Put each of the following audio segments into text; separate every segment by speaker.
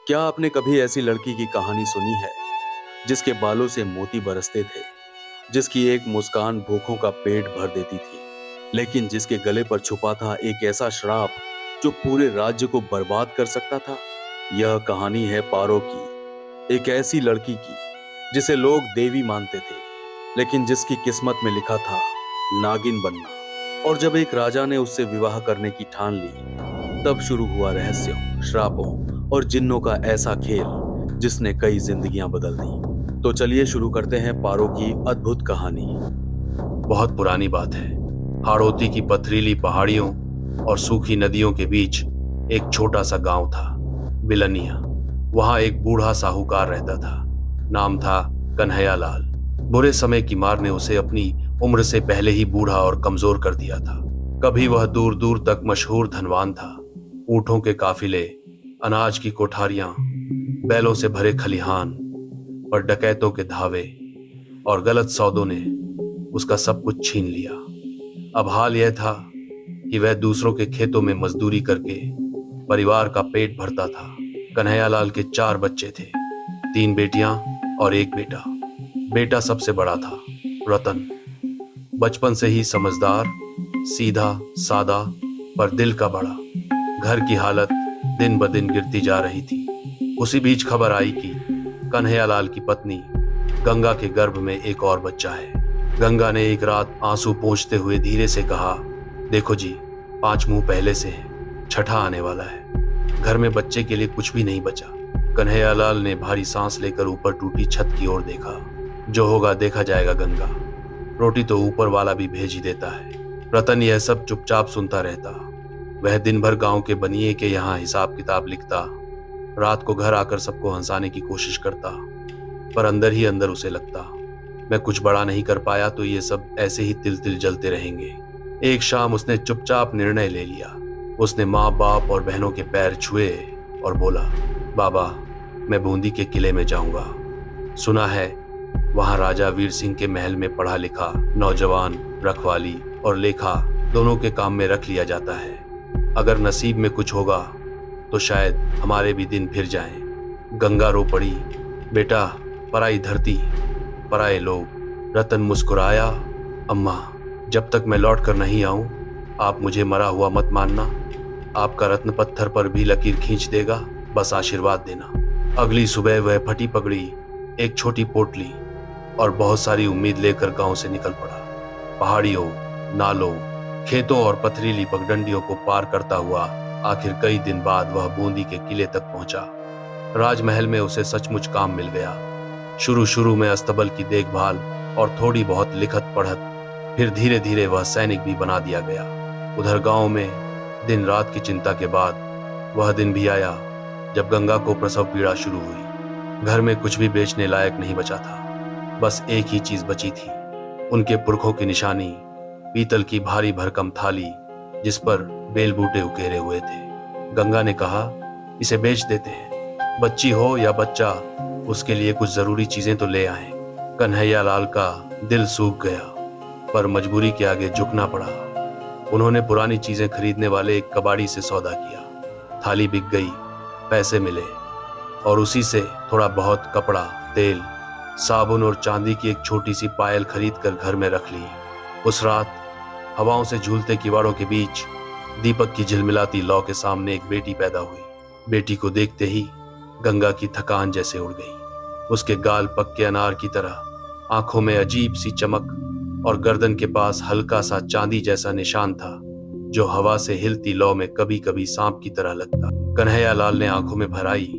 Speaker 1: क्या आपने कभी ऐसी लड़की की कहानी सुनी है जिसके बालों से मोती बरसते थे, जिसकी एक मुस्कान भूखों का पेट भर देती थी, लेकिन जिसके गले पर छुपा था एक ऐसा श्राप जो पूरे राज्य को बर्बाद कर सकता था? यह कहानी है पारो की, एक ऐसी लड़की की जिसे लोग देवी मानते थे, लेकिन जिसकी किस्मत में लिखा था नागिन बनना। और जब एक राजा ने उससे विवाह करने की ठान ली, तब शुरू हुआ रहस्यों, श्रापों और जिन्नों का ऐसा खेल जिसने कई जिंदगियां बदल दी। तो चलिए शुरू करते हैं पारो की अद्भुत कहानी।
Speaker 2: बहुत पुरानी बात है। हाड़ौती की पथरीली पहाड़ियों और सूखी नदियों के बीच एक छोटा सा गांव था, बिलनिया। वहां एक बूढ़ा साहूकार रहता था। नाम था कन्हैया लाल। बुरे समय की मार ने उसे अपनी उम्र से पहले ही बूढ़ा और कमजोर कर दिया था। कभी वह दूर दूर तक मशहूर धनवान था। ऊंटों के काफिले, अनाज की कोठारियां, बैलों से भरे खलिहान, पर डकैतों के धावे और गलत सौदों ने उसका सब कुछ छीन लिया। अब हाल यह था कि वह दूसरों के खेतों में मजदूरी करके परिवार का पेट भरता था। कन्हैयालाल के 4 बच्चे थे, 3 बेटियां और 1 बेटा। बेटा सबसे बड़ा था, रतन। बचपन से ही समझदार, सीधा सादा, पर दिल का बड़ा। घर की हालत दिन ब दिन गिरती जा रही थी। उसी बीच खबर आई कि कन्हैयालाल की पत्नी गंगा के गर्भ में एक और बच्चा है। गंगा ने एक रात आंसू पोंछते हुए धीरे से कहा, देखो जी, 5 मुंह पहले से है, छठा आने वाला है। घर में बच्चे के लिए कुछ भी नहीं बचा। कन्हैयालाल ने भारी सांस लेकर ऊपर टूटी छत की ओर देखा। जो होगा देखा जाएगा गंगा, रोटी तो ऊपर वाला भी भेज ही देता है। रतन यह सब चुपचाप सुनता रहता। वह दिन भर गांव के बनिए के यहाँ हिसाब किताब लिखता, रात को घर आकर सबको हंसाने की कोशिश करता, पर अंदर ही अंदर उसे लगता, मैं कुछ बड़ा नहीं कर पाया तो ये सब ऐसे ही तिल तिल जलते रहेंगे। एक शाम उसने चुपचाप निर्णय ले लिया। उसने माँ बाप और बहनों के पैर छुए और बोला, बाबा, मैं बूंदी के किले में जाऊंगा। सुना है वहां राजा वीर सिंह के महल में पढ़ा लिखा नौजवान रखवाली और लेखा दोनों के काम में रख लिया जाता है। अगर नसीब में कुछ होगा तो शायद हमारे भी दिन फिर जाएं। गंगा रो पड़ी, बेटा, पराई धरती, पराए लोग। रतन मुस्कुराया, अम्मा, जब तक मैं लौट कर नहीं आऊं, आप मुझे मरा हुआ मत मानना। आपका रत्न पत्थर पर भी लकीर खींच देगा, बस आशीर्वाद देना। अगली सुबह वह फटी पगड़ी, एक छोटी पोटली और बहुत सारी उम्मीद लेकर गांव से निकल पड़ा। पहाड़ियों, नालों, खेतों और पथरीली पगडंडियों को पार करता हुआ आखिर कई दिन बाद वह बूंदी के किले तक पहुंचा। राजमहल में उसे सचमुच काम मिल गया। शुरू शुरू में अस्तबल की देखभाल और थोड़ी बहुत लिखत पढ़त, फिर धीरे धीरे वह सैनिक भी बना दिया गया। उधर गांव में दिन रात की चिंता के बाद वह दिन भी आया जब गंगा को प्रसव पीड़ा शुरू हुई। घर में कुछ भी बेचने लायक नहीं बचा था। बस एक ही चीज बची थी, उनके पुरखों की निशानी, पीतल की भारी भरकम थाली जिस पर बेल बूटे उकेरे हुए थे। गंगा ने कहा, इसे बेच देते हैं, बच्ची हो या बच्चा, उसके लिए कुछ जरूरी चीजें तो ले आए। कन्हैयालाल का दिल सूख गया, पर मजबूरी के आगे झुकना पड़ा। उन्होंने पुरानी चीजें खरीदने वाले एक कबाड़ी से सौदा किया। थाली बिक गई, पैसे मिले और उसी से थोड़ा बहुत कपड़ा, तेल, साबुन और चांदी की एक छोटी सी पायल खरीद कर घर में रख ली। उस रात हवाओं से झूलते किवाड़ों के बीच दीपक की झिलमिलाती लौ के सामने एक बेटी पैदा हुई। बेटी को देखते ही गंगा की थकान जैसे उड़ गई। उसके गाल पक्के अनार की तरह, आंखों में अजीब सी चमक और गर्दन के पास हल्का सा चांदी जैसा निशान था जो हवा से हिलती लौ में कभी कभी सांप की तरह लगता। कन्हैयालाल ने आंखों में भर आई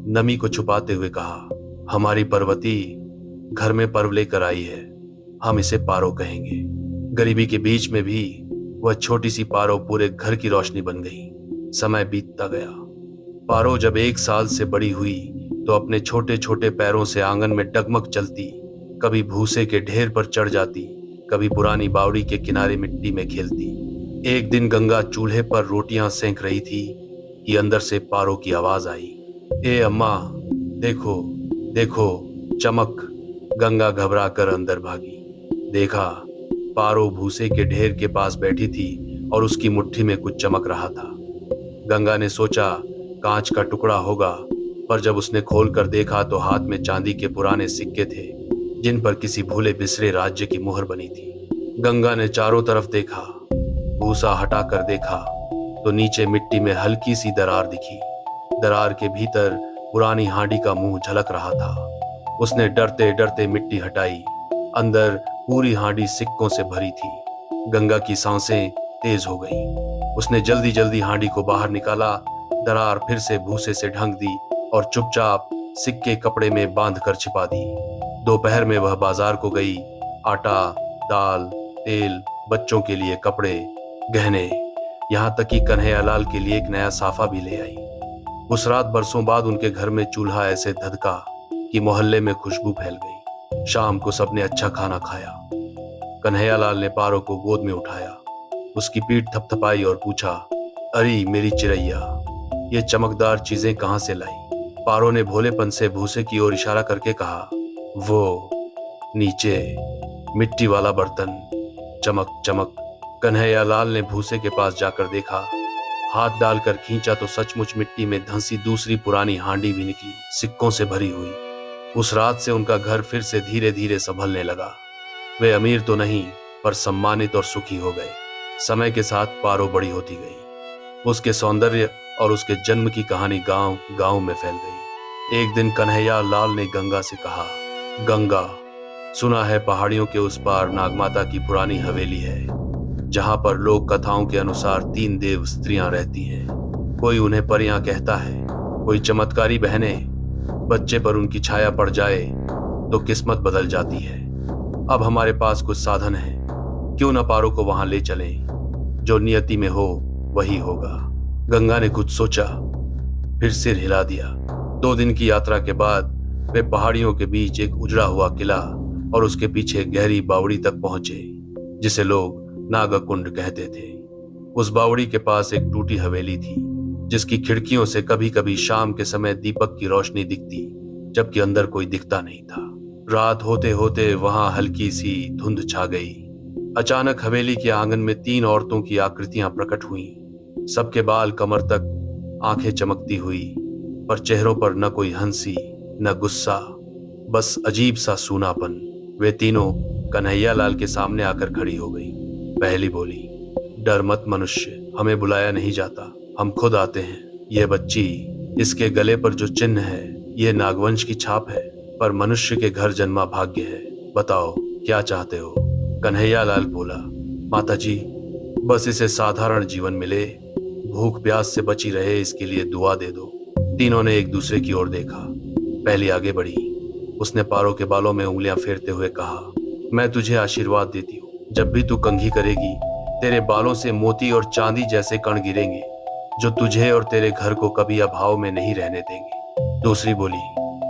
Speaker 2: नमी को छुपाते हुए कहा, हमारी पर्वती घर में पर्व लेकर आई है, हम इसे पारो कहेंगे। गरीबी के बीच में भी वह छोटी सी पारो पूरे घर की रोशनी बन गई। समय बीतता गया। पारो जब 1 साल से बड़ी हुई तो अपने छोटे छोटे पैरों से आंगन में डगमग चलती, कभी भूसे के ढेर पर चढ़ जाती, कभी पुरानी बावड़ी के किनारे मिट्टी में खेलती। एक दिन गंगा चूल्हे पर रोटियां सेंक रही थी कि अंदर से पारो की आवाज आई, ए अम्मा, देखो देखो, चमक। गंगा घबरा कर अंदर भागी। देखा, पारो भूसे के ढेर के पास बैठी थी और उसकी मुट्ठी में कुछ चमक रहा था। गंगा ने सोचा कांच का टुकड़ा होगा, पर जब उसने खोल कर देखा तो हाथ में चांदी के पुराने सिक्के थे जिन पर किसी भूले बिसरे राज्य की मुहर बनी थी। गंगा ने चारों तरफ देखा, भूसा हटा कर देखा तो नीचे मिट्टी में हल्की सी दरार दिखी। दरार के भीतर पुरानी हांडी का मुंह झलक रहा था। उसने डरते डरते मिट्टी हटाई। अंदर पूरी हांडी सिक्कों से भरी थी। गंगा की सांसें तेज हो गईं। उसने जल्दी जल्दी हांडी को बाहर निकाला, दरार फिर से भूसे से ढक दी और चुपचाप सिक्के कपड़े में बांध कर छिपा दी। दोपहर में वह बाजार को गई। आटा, दाल, तेल, बच्चों के लिए कपड़े, गहने, यहाँ तक कि कन्हैयालाल के लिए एक नया साफा भी ले आई। उस रात बरसों बाद उनके घर में चूल्हा ऐसे धधका कि मोहल्ले में खुशबू फैल गई। शाम को सबने अच्छा खाना खाया। कन्हैयालाल ने पारो को गोद में उठाया, उसकी पीठ थपथपाई और पूछा, अरे मेरी चिरैया, ये चमकदार चीजें कहाँ से लाई? पारो ने भोलेपन से भूसे की ओर इशारा करके कहा, वो नीचे मिट्टी वाला बर्तन, चमक चमक। कन्हैयालाल ने भूसे के पास जाकर देखा। हाथ डालकर खींचा तो सचमुच मिट्टी में धंसी दूसरी पुरानी हांडी भी निकली, सिक्कों से भरी हुई। उस रात से उनका घर फिर से धीरे धीरे संभलने लगा। वे अमीर तो नहीं पर सम्मानित और सुखी हो गए। समय के साथ पारो बड़ी होती गई। उसके सौंदर्य और उसके जन्म की कहानी गांव गांव में फैल गई। एक दिन कन्हैयालाल ने गंगा से कहा, गंगा, सुना है पहाड़ियों के उस पार नागमाता की पुरानी हवेली है, जहां पर लोक कथाओं के अनुसार 3 देव स्त्रियां रहती हैं। कोई उन्हें परियां कहता है, कोई चमत्कारी बहनें। बच्चे पर उनकी छाया पड़ जाए तो किस्मत बदल जाती है। अब हमारे पास कुछ साधन है, क्यों न पारो को वहां ले चलें? जो नियति में हो वही होगा। गंगा ने कुछ सोचा, फिर सिर हिला दिया। 2 दिन की यात्रा के बाद वे पहाड़ियों के बीच एक उजड़ा हुआ किला और उसके पीछे गहरी बावड़ी तक पहुंचे, जिसे लोग नागकुंड कहते थे। उस बावड़ी के पास एक टूटी हवेली थी, जिसकी खिड़कियों से कभी कभी शाम के समय दीपक की रोशनी दिखती, जबकि अंदर कोई दिखता नहीं था। रात होते होते वहां हल्की सी धुंध छा गई। अचानक हवेली के आंगन में 3 औरतों की आकृतियां प्रकट हुईं। सबके बाल कमर तक, आंखें चमकती हुई, पर चेहरों पर न कोई हंसी न गुस्सा, बस अजीब सा सूनापन। वे तीनों कन्हैयालाल के सामने आकर खड़ी हो गई। पहली बोली, डर मत मनुष्य, हमें बुलाया नहीं जाता, हम खुद आते हैं। ये बच्ची, इसके गले पर जो चिन्ह है ये नागवंश की छाप है, पर मनुष्य के घर जन्मा भाग्य है। बताओ क्या चाहते हो? कन्हैयालाल बोला, माताजी, बस इसे साधारण जीवन मिले, भूख प्यास से बची रहे, इसके लिए दुआ दे दो। तीनों ने एक दूसरे की ओर देखा। पहली आगे बढ़ी। उसने पारो के बालों में उंगलियां फेरते हुए कहा, मैं तुझे आशीर्वाद देती हूँ। जब भी तू कंघी करेगी, तेरे बालों से मोती और चांदी जैसे कण गिरेंगे, जो तुझे और तेरे घर को कभी अभाव में नहीं रहने देंगे। दूसरी बोली,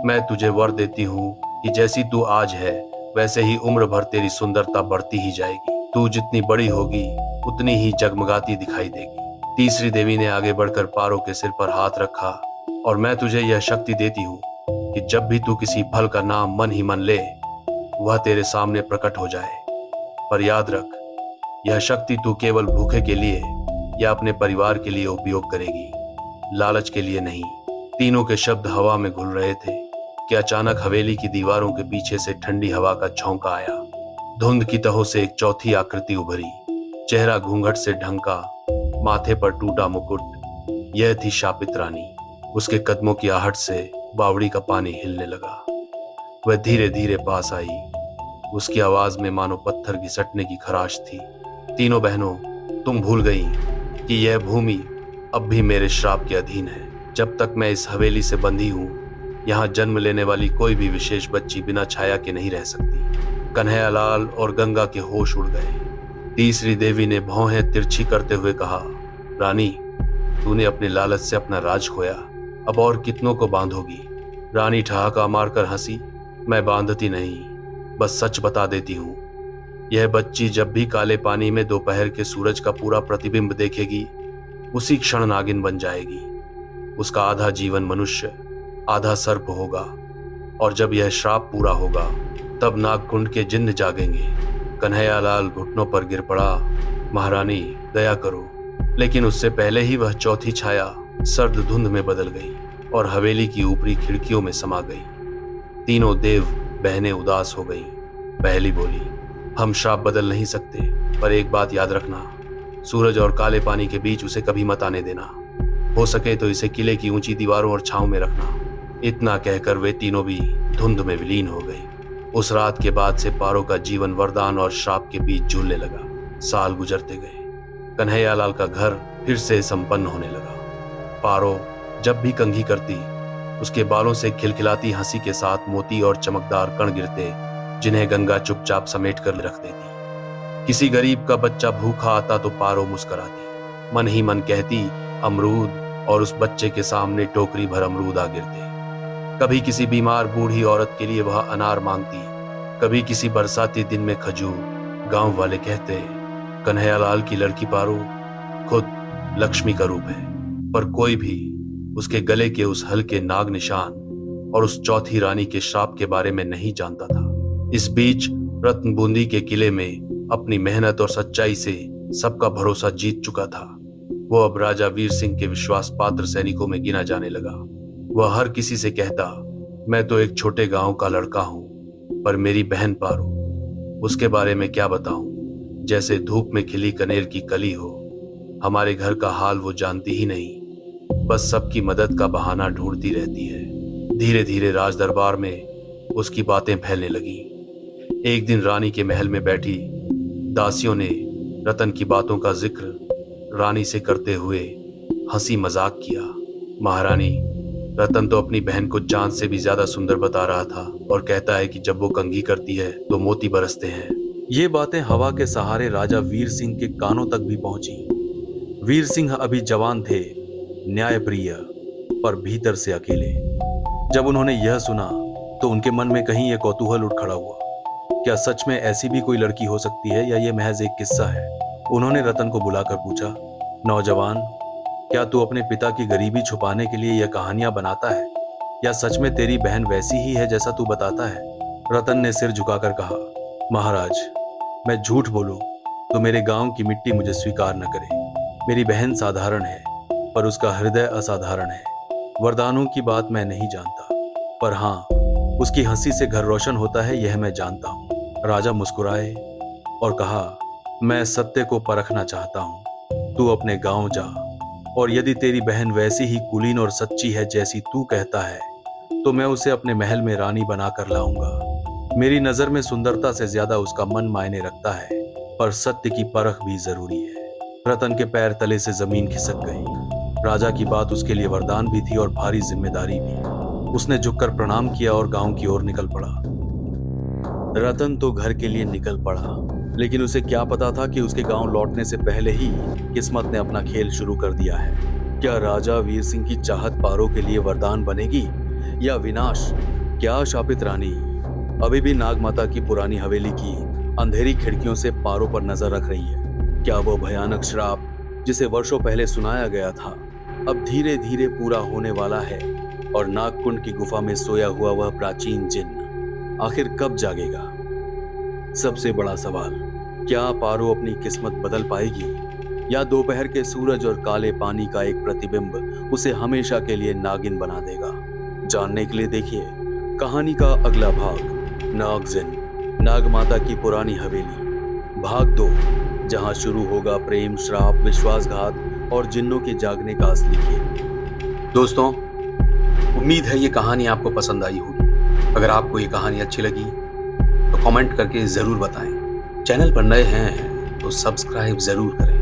Speaker 2: मैं तुझे वर देती हूँ कि जैसी तू आज है वैसे ही उम्र भर तेरी सुंदरता बढ़ती ही जाएगी। तू जितनी बड़ी होगी उतनी ही जगमगाती दिखाई देगी। तीसरी देवी ने आगे बढ़कर पारो के सिर पर हाथ रखा, और मैं तुझे यह शक्ति देती हूँ कि जब भी तू किसी फल का नाम मन ही मन ले, वह तेरे सामने प्रकट हो जाए। पर याद रख, यह शक्ति तू केवल भूखे के लिए या अपने परिवार के लिए उपयोग करेगी, लालच के लिए नहीं। तीनों के शब्द हवा में घुल रहे थे कि अचानक हवेली की दीवारों के पीछे से ठंडी हवा का झोंका आया। धुंध की तहों से एक चौथी आकृति उभरी, चेहरा घूंघट से ढंका, माथे पर टूटा मुकुट। यह थी शापित रानी। उसके कदमों की आहट से बावड़ी का पानी हिलने लगा। वह धीरे धीरे पास आई। उसकी आवाज में मानो पत्थर घिसटने की खराश थी। तीनों बहनों, तुम भूल गई कि यह भूमि अब भी मेरे श्राप के अधीन है। जब तक मैं इस हवेली से बंधी हूँ, यहाँ जन्म लेने वाली कोई भी विशेष बच्ची बिना छाया के नहीं रह सकती। कन्हैयालाल और गंगा के होश उड़ गए। तीसरी देवी ने भौहें तिरछी करते हुए कहा, रानी, तूने अपने लालच से अपना राज खोया, अब और कितनों को बांधोगी? रानी ठहाका मारकर हंसी, मैं बांधती नहीं, बस सच बता देती हूँ। यह बच्ची जब भी काले पानी में दोपहर के सूरज का पूरा प्रतिबिंब देखेगी, उसी क्षण नागिन बन जाएगी। उसका आधा जीवन मनुष्य, आधा सर्प होगा, और जब यह श्राप पूरा होगा तब नागकुंड के जिन्न जागेंगे। कन्हैयालाल घुटनों पर गिर पड़ा, महारानी दया करो। लेकिन उससे पहले ही वह चौथी छाया सर्द धुंध में बदल गई। और हवेली की ऊपरी खिड़कियों में समा गई। तीनों देव बहनें उदास हो गईं। पहली बोली, हम श्राप बदल नहीं सकते, पर एक बात याद रखना, सूरज और काले पानी के बीच उसे कभी मत आने देना। हो सके तो इसे किले की ऊंची दीवारों और छांव में रखना। इतना कहकर वे तीनों भी धुंध में विलीन हो गई। उस रात के बाद से पारो का जीवन वरदान और श्राप के बीच झूलने लगा। साल गुजरते गए। कन्हैयालाल का घर फिर से संपन्न होने लगा। पारो जब भी कंघी करती, उसके बालों से खिलखिलाती हंसी के साथ मोती और चमकदार कण गिरते, जिन्हें गंगा चुपचाप समेट कर रख देती। किसी गरीब का बच्चा भूखा आता तो पारो मुस्कुराती, मन ही मन कहती अमरूद, और उस बच्चे के सामने टोकरी भर अमरूद आ गिरते। कभी किसी बीमार बूढ़ी औरत के लिए वह अनार मांगती, कभी किसी बरसाती दिन में खजूर। गांव वाले कहते, कन्हैयालाल की लड़की पारो खुद लक्ष्मी का रूप है। पर कोई भी उसके गले के उस हल्के नाग निशान और उस चौथी रानी के श्राप के बारे में नहीं जानता था। इस बीच रत्न बूंदी के किले में अपनी मेहनत और सच्चाई से सबका भरोसा जीत चुका था। वो अब राजा वीर सिंह के विश्वास पात्र सैनिकों में गिना जाने लगा। वह हर किसी से कहता, मैं तो एक छोटे गांव का लड़का हूं, पर मेरी बहन पारो, उसके बारे में क्या बताऊं। जैसे धूप में खिली कनेर की कली हो। हमारे घर का हाल वो जानती ही नहीं, बस सबकी मदद का बहाना ढूंढती रहती है। धीरे धीरे राज दरबार में उसकी बातें फैलने लगी। एक दिन रानी के महल में बैठी दासियों ने रतन की बातों का जिक्र रानी से करते हुए हंसी मजाक किया। महारानी, रतन तो अपनी बहन को चांद से भी ज्यादा सुंदर बता रहा था और कहता है कि जब वो कंघी करती है तो मोती बरसते हैं।
Speaker 1: ये बातें हवा के सहारे राजा वीर सिंह के कानों तक भी पहुंची। वीर सिंह अभी जवान थे, न्यायप्रिय, पर भीतर से अकेले। जब उन्होंने यह सुना तो उनके मन में कहीं यह कौतूहल उठ खड़ा हुआ, क्या सच में ऐसी भी कोई लड़की हो सकती है या ये महज एक किस्सा है। उन्होंने रतन को बुलाकर पूछा, नौजवान, क्या तू अपने पिता की गरीबी छुपाने के लिए यह कहानियां बनाता है, या सच में तेरी बहन वैसी ही है जैसा तू बताता है। रतन ने सिर झुकाकर कहा, महाराज, मैं झूठ बोलूं तो मेरे गांव की मिट्टी मुझे स्वीकार न करे। मेरी बहन साधारण है, पर उसका हृदय असाधारण है। वरदानों की बात मैं नहीं जानता, पर हाँ, उसकी हंसी से घर रोशन होता है, यह मैं जानता हूँ। राजा मुस्कुराए और कहा, मैं सत्य को परखना चाहता हूँ। तू अपने गांव जा, और यदि तेरी बहन वैसी ही कुलीन और सच्ची है जैसी तू कहता है, तो मैं उसे अपने महल में रानी बनाकर लाऊंगा। मेरी नजर में सुंदरता से ज्यादा उसका मन मायने रखता है, पर सत्य की परख भी जरूरी है। रतन के पैर तले से जमीन खिसक गई। राजा की बात उसके लिए वरदान भी थी और भारी जिम्मेदारी भी। उसने झुककर प्रणाम किया और गांव की ओर निकल पड़ा। रतन तो घर के लिए निकल पड़ा, लेकिन उसे क्या पता था कि उसके गांव लौटने से पहले ही किस्मत ने अपना खेल शुरू कर दिया है। क्या राजा वीर सिंह की चाहत पारो के लिए वरदान बनेगी या विनाश? क्या शापित रानी अभी भी नागमाता की पुरानी हवेली की अंधेरी खिड़कियों से पारो पर नजर रख रही है? क्या वो भयानक श्राप जिसे वर्षों पहले सुनाया गया था अब धीरे धीरे पूरा होने वाला है, और नागकुंड की गुफा में सोया हुआ वह प्राचीन जिन्न आखिर कब जागेगा? सबसे बड़ा सवाल, क्या पारो अपनी किस्मत बदल पाएगी, या दोपहर के सूरज और काले पानी का एक प्रतिबिंब उसे हमेशा के लिए नागिन बना देगा? जानने के लिए देखिए कहानी का अगला भाग, नागजिन, नागमाता की पुरानी हवेली, भाग 2, जहां शुरू होगा प्रेम, श्राप, विश्वासघात और जिन्नों के जागने का असली खेल। दोस्तों, उम्मीद है ये कहानी आपको पसंद आई होगी। अगर आपको ये कहानी अच्छी लगी तो कमेंट करके जरूर बताएं। चैनल पर नए हैं तो सब्सक्राइब जरूर करें।